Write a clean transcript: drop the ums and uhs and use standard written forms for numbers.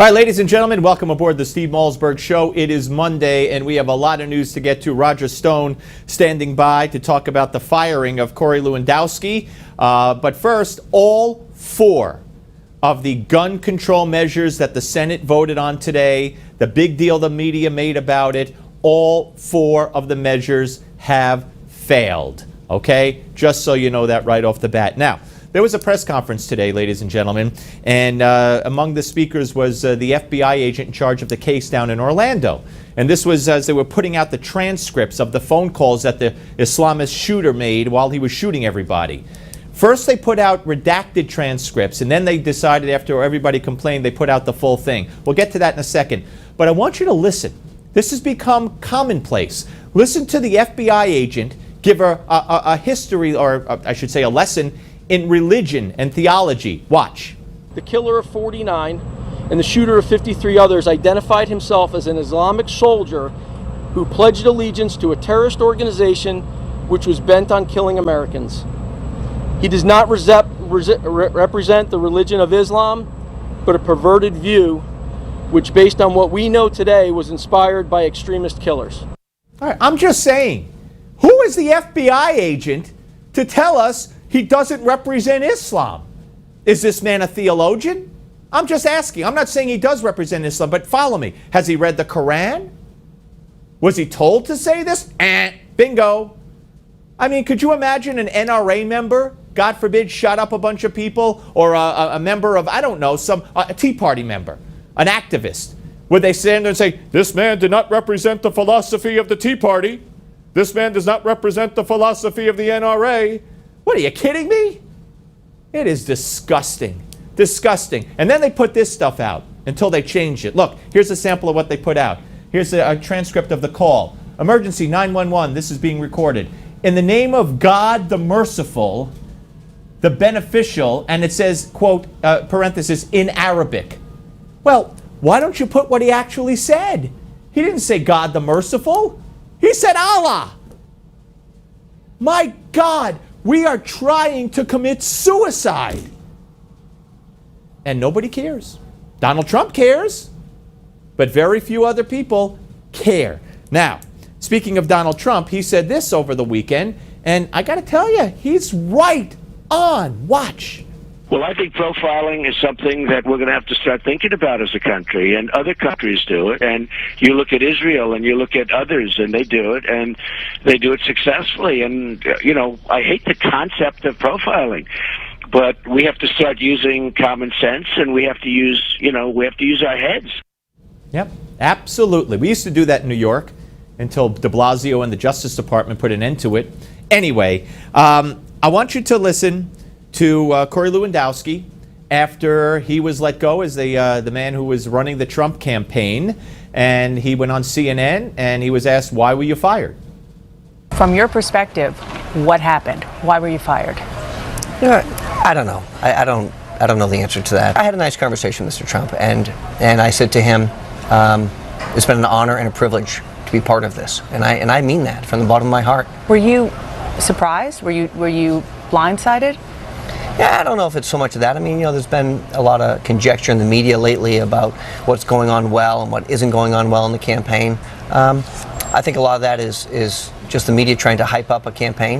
All right, ladies and gentlemen, welcome aboard the Steve Malzberg Show. It is Monday, and we have a lot of news to get to. Roger Stone standing by to talk about the firing of Corey Lewandowski. But first, all four of the gun control measures that the Senate voted on today, the big deal the media made about it, all four of the measures have failed. Okay? Just so you know that right off the bat. Now, there was a press conference today, ladies and gentlemen, and among the speakers was the FBI agent in charge of the case down in Orlando. And this was as they were putting out the transcripts of the phone calls that the Islamist shooter made while he was shooting everybody. First, they put out redacted transcripts, and then they decided after everybody complained, they put out the full thing. We'll get to that in a second. But I want you to listen. This has become commonplace. Listen to the FBI agent give her a history, or I should say a lesson, in religion and theology. Watch. The killer of 49 and the shooter of 53 others identified himself as an Islamic soldier who pledged allegiance to a terrorist organization which was bent on killing Americans. He does not represent the religion of Islam, but a perverted view which, based on what we know today, was inspired by extremist killers. All right, I'm just saying, who is the FBI agent to tell us he doesn't represent Islam? Is this man a theologian? I'm just asking. I'm not saying he does represent Islam, but follow me. Has he read the Quran? Was he told to say this? Bingo. I mean, could you imagine an NRA member, God forbid, shot up a bunch of people, or a member of, I don't know, a Tea Party member, an activist? Would they stand there and say, this man did not represent the philosophy of the Tea Party. This man does not represent the philosophy of the NRA. What, are you kidding me? It is disgusting. Disgusting. And then they put this stuff out until they changed it. Look, here's a sample of what they put out. Here's a transcript of the call. Emergency 911. This is being recorded. In the name of God the merciful, the beneficial, and it says, quote, parenthesis, in Arabic. Well, why don't you put what he actually said? He didn't say God the merciful. He said Allah. My God. We are trying to commit suicide. And nobody cares. Donald Trump cares, but very few other people care. Now, speaking of Donald Trump, he said this over the weekend, and I got to tell you, he's right on. Watch. Well, I think profiling is something that we're going to have to start thinking about as a country, and other countries do it. And you look at Israel and you look at others, and they do it, and they do it successfully. And, you know, I hate the concept of profiling, but we have to start using common sense, and we have to use, we have to use our heads. Yep, absolutely. We used to do that in New York until de Blasio and the Justice Department put an end to it. Anyway, I want you to listen to Corey Lewandowski after he was let go as the man who was running the Trump campaign, and he went on CNN and he was asked, why were you fired? From your perspective, what happened? Why were you fired? I don't know. I don't know the answer to that. I had a nice conversation with Mr. Trump, and I said to him, it's been an honor and a privilege to be part of this, and I mean that from the bottom of my heart. Were you surprised? Were you blindsided? Yeah, I don't know if it's so much of that. I mean, there's been a lot of conjecture in the media lately about what's going on well and what isn't going on well in the campaign. I think a lot of that is just the media trying to hype up a campaign.